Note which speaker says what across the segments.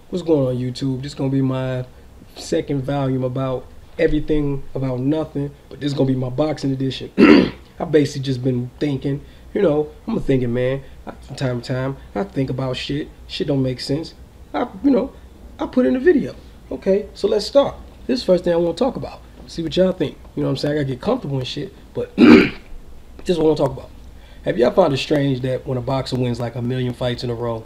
Speaker 1: What's going on, YouTube? This is gonna be my second volume about everything about nothing, but this is gonna be my boxing edition. I basically just been thinking, I'm a thinking man. From time to time, I think about shit. Shit don't make sense. I put in a video. Okay, so let's start. This is the first thing I want to talk about. See what y'all think. You know what I'm saying? I gotta get comfortable and shit, but this is what I want to talk about. Have y'all found it strange that when a boxer wins like a million fights in a row,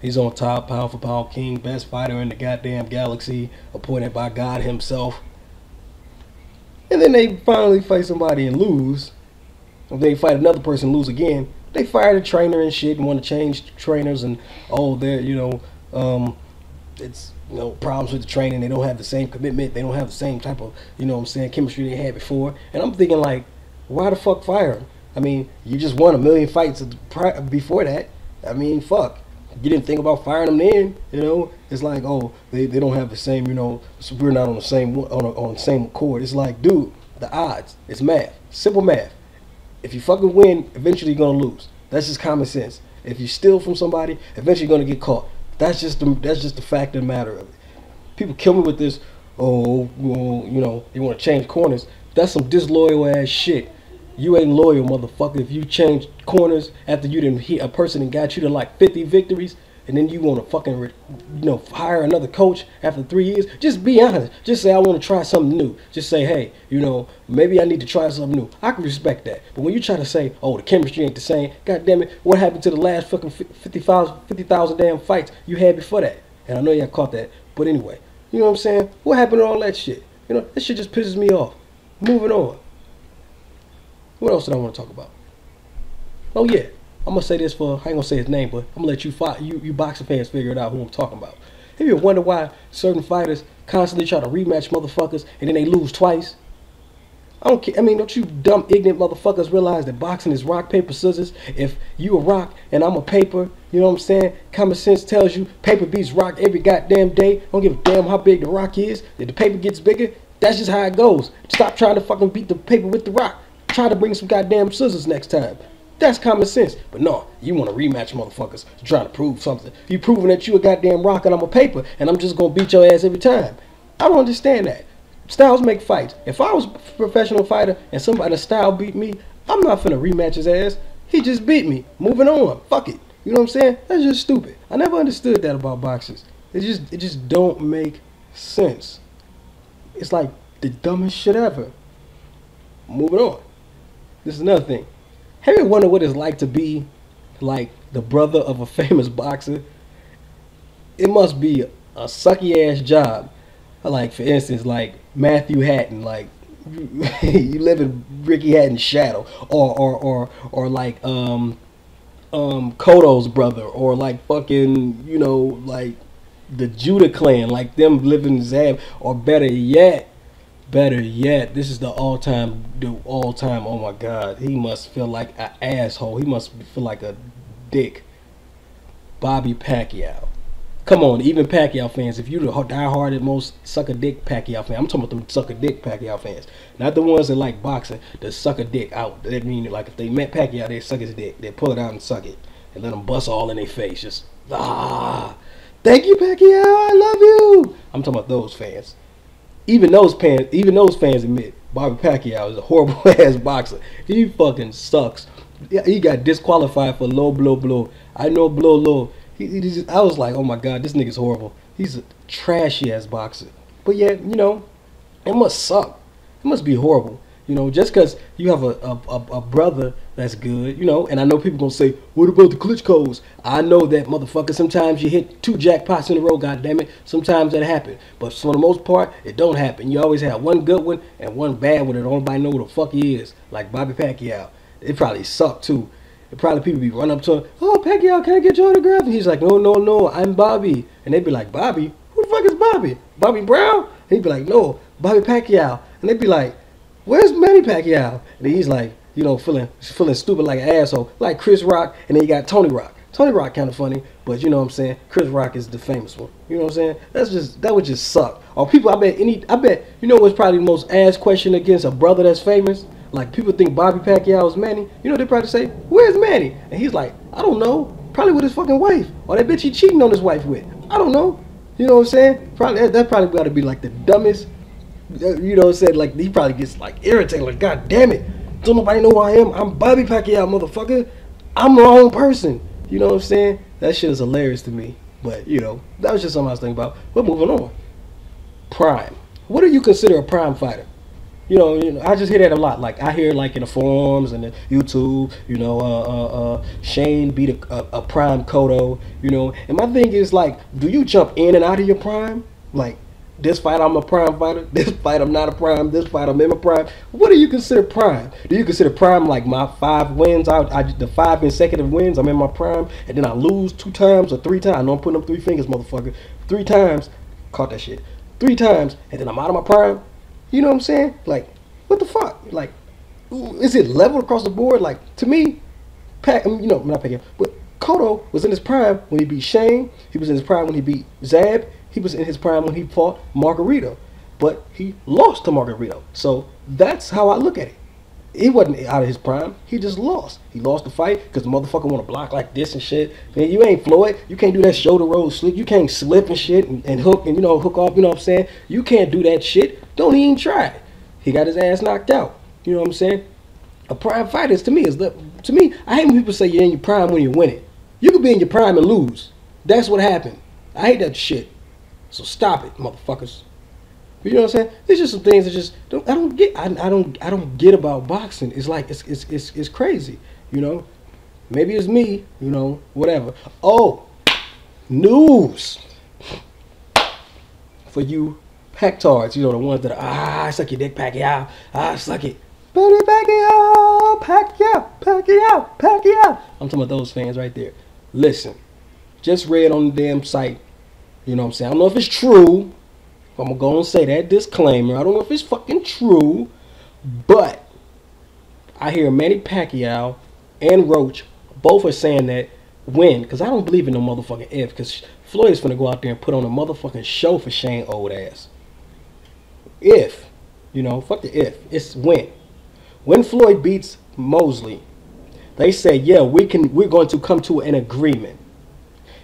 Speaker 1: he's on top, pound for pound king, best fighter in the goddamn galaxy, appointed by God himself. And then they finally fight somebody and lose. If they fight another person and lose again, they fire the trainer and shit and want to change trainers and it's problems with the training. They don't have the same commitment. They don't have the same type of chemistry they had before. And I'm thinking like, why the fuck fire him? I mean, you just won a million fights before that. I mean, fuck. You didn't think about firing them then, It's like, oh, they don't have the same, so we're not on the same on the same accord. It's like, dude, the odds. It's math, simple math. If you fucking win, eventually you're gonna lose. That's just common sense. If you steal from somebody, eventually you're gonna get caught. That's just the fact of the matter of it. People kill me with this. Oh, well, they want to change corners. That's some disloyal ass shit. You ain't loyal, motherfucker. If you change corners after you didn't hit a person and got you to like 50 victories, and then you want to fucking, hire another coach after 3 years, just be honest. Just say, I want to try something new. Just say, hey, maybe I need to try something new. I can respect that. But when you try to say, oh, the chemistry ain't the same, god damn it, what happened to the last fucking 50,000 damn fights you had before that? And I know y'all caught that. But anyway, you know what I'm saying? What happened to all that shit? That shit just pisses me off. Moving on. What else did I want to talk about? Oh yeah, I'm gonna say this I ain't gonna say his name, but I'm gonna let you boxing fans figure it out who I'm talking about. Have you ever wondered why certain fighters constantly try to rematch motherfuckers and then they lose twice? I don't care. I mean, don't you dumb ignorant motherfuckers realize that boxing is rock, paper, scissors? If you a rock and I'm a paper, you know what I'm saying? Common sense tells you paper beats rock every goddamn day. Don't give a damn how big the rock is. If the paper gets bigger, that's just how it goes. Stop trying to fucking beat the paper with the rock. Try to bring some goddamn scissors next time. That's common sense. But no, you want to rematch motherfuckers. You're trying to prove something. You proving that you a goddamn rock and I'm a paper and I'm just going to beat your ass every time. I don't understand that. Styles make fights. If I was a professional fighter and somebody style beat me, I'm not finna rematch his ass. He just beat me. Moving on. Fuck it. You know what I'm saying? That's just stupid. I never understood that about boxers. It just don't make sense. It's like the dumbest shit ever. Moving on. This is another thing. Have you ever wondered what it's like to be like the brother of a famous boxer? It must be a sucky ass job. Like, for instance, like Matthew Hatton, like you live in Ricky Hatton's shadow, or like Kodo's brother, or like fucking like the Judah clan, like them living Zab, or better yet, this is the all-time, oh my god, he must feel like an asshole. He must feel like a dick. Bobby Pacquiao. Come on, even Pacquiao fans, if you the die-hearted most suck a dick Pacquiao fan, I'm talking about them suck a dick Pacquiao fans. Not the ones that like boxing, that suck a dick out. That mean, like, if they met Pacquiao, they suck his dick. They pull it out and suck it. And let him bust all in their face. Just, thank you, Pacquiao, I love you. I'm talking about those fans. Even those fans admit Bobby Pacquiao is a horrible ass boxer. He fucking sucks. He got disqualified for low blow. I know blow. I was like, oh my god, this nigga's horrible. He's a trashy ass boxer. But yet, it must suck. It must be horrible. Just because you have a brother that's good, and I know people gonna say, what about the Klitschko's? I know that, motherfucker, sometimes you hit 2 jackpots in a row, goddammit. Sometimes that happens. But for the most part, it don't happen. You always have one good one and one bad one that nobody know who the fuck he is. Like Bobby Pacquiao. It probably sucked too. It probably people be running up to him, oh, Pacquiao, can I get your autograph? And he's like, no, I'm Bobby. And they'd be like, Bobby? Who the fuck is Bobby? Bobby Brown? And he'd be like, no, Bobby Pacquiao. And they'd be like, where's Manny Pacquiao? And he's like, feeling stupid like an asshole, like Chris Rock. And then you got Tony Rock. Tony Rock kind of funny, but you know what I'm saying, Chris Rock is the famous one. You know what I'm saying? That would just suck. Or people, I bet what's probably the most asked question against a brother that's famous? Like, people think Bobby Pacquiao is Manny. They probably say, where's Manny? And he's like, I don't know. Probably with his fucking wife. Or that bitch he cheating on his wife with. I don't know. You know what I'm saying? Probably that probably got to be like the dumbest. You know what I'm saying? Like he probably gets like irritated. Like God damn it, don't nobody know who I am? I'm Bobby Pacquiao, motherfucker. I'm the wrong person. You know what I'm saying? That shit is hilarious to me. But you know, that was just something I was thinking about. But moving on. Prime. What do you consider a prime fighter? You know, I just hear that a lot. Like I hear like in the forums and the YouTube, Shane beat a prime Cotto, you know. And my thing is like, do you jump in and out of your prime? Like this fight I'm a prime fighter, this fight I'm not a prime, this fight I'm in a prime. What do you consider prime? Do you consider prime like my 5 wins? The 5 consecutive wins, I'm in my prime, and then I lose 2 times or 3 times. I know I'm putting up 3 fingers, motherfucker. 3 times, caught that shit. 3 times, and then I'm out of my prime. You know what I'm saying? Like, what the fuck? Like, is it level across the board? Like, to me, not Pacquiao, but Cotto was in his prime when he beat Shane. He was in his prime when he beat Zab. He was in his prime when he fought Margarito. But he lost to Margarito. So that's how I look at it. He wasn't out of his prime. He just lost. He lost the fight because the motherfucker want to block like this and shit. Man, you ain't Floyd. You can't do that shoulder roll slick. You can't slip and shit and hook and, hook off. You know what I'm saying? You can't do that shit. Don't even try it. He got his ass knocked out. You know what I'm saying? A prime fighter is, to me, I hate when people say you're in your prime when you win it. You could be in your prime and lose. That's what happened. I hate that shit. So stop it, motherfuckers. You know what I'm saying? There's just some things that just I don't get about boxing. It's like it's crazy, you know. Maybe it's me, you know, whatever. Oh, news for you pectards, you know, the ones that are, suck your dick, Pacquiao, suck it, Pacquiao, Pacquiao. I'm talking about those fans right there. Listen, just read on the damn site. You know what I'm saying? I don't know if it's true. I'm going to go and say that disclaimer. I don't know if it's fucking true, but I hear Manny Pacquiao and Roach both are saying that win, because I don't believe in no motherfucking if, because Floyd is going to go out there and put on a motherfucking show for Shane old ass. If, fuck the if, it's win. When Floyd beats Mosley, they say, yeah, we're going to come to an agreement.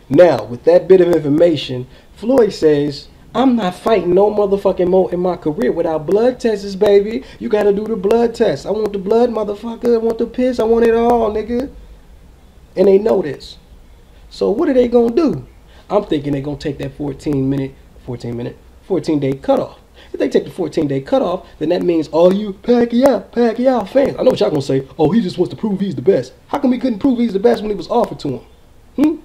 Speaker 1: Now, with that bit of information, Floyd says, I'm not fighting no motherfucking more in my career without blood tests, baby. You gotta do the blood test. I want the blood, motherfucker. I want the piss. I want it all, nigga. And they know this. So what are they gonna do? I'm thinking they're gonna take that 14-day cutoff. If they take the 14-day cutoff, then that means all you Pacquiao fans. I know what y'all gonna say. Oh, he just wants to prove he's the best. How come he couldn't prove he's the best when he was offered to him?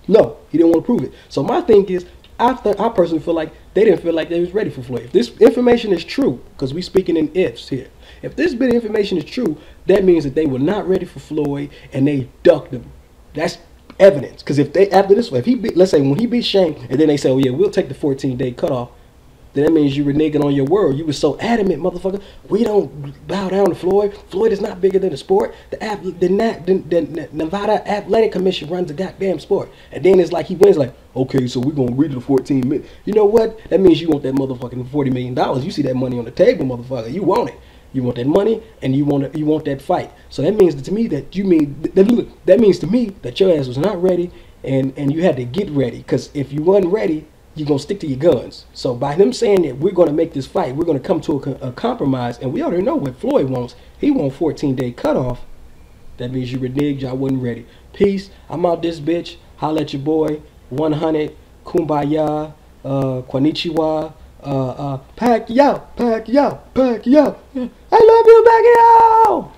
Speaker 1: No, he didn't want to prove it. So my thing is, I personally feel like they didn't feel like they was ready for Floyd. If this information is true, because we speaking in ifs here, if this bit of information is true, that means that they were not ready for Floyd and they ducked him. That's evidence. Because if they, after this, let's say when he beat Shane, and then they say, oh yeah, we'll take the 14-day cutoff, then that means you were reneging on your word. You were so adamant, motherfucker. We don't bow down to Floyd. Floyd is not bigger than the sport. The Nevada Athletic Commission runs the goddamn sport. And then it's like he wins like, okay, so we're going to read the 14 minutes. You know what? That means you want that motherfucking $40 million. You see that money on the table, motherfucker. You want it. You want that money, and you want that fight. So that means to me that that means to me that your ass was not ready, and you had to get ready. Because if you wasn't ready, you're going to stick to your guns. So by them saying that we're going to make this fight, we're going to come to a compromise, and we already know what Floyd wants. He wants 14-day cutoff. That means you reneged, y'all wasn't ready. Peace. I'm out this bitch. Holla at your boy. 100. Kumbaya. Konnichiwa. Pacquiao. I love you, Pacquiao.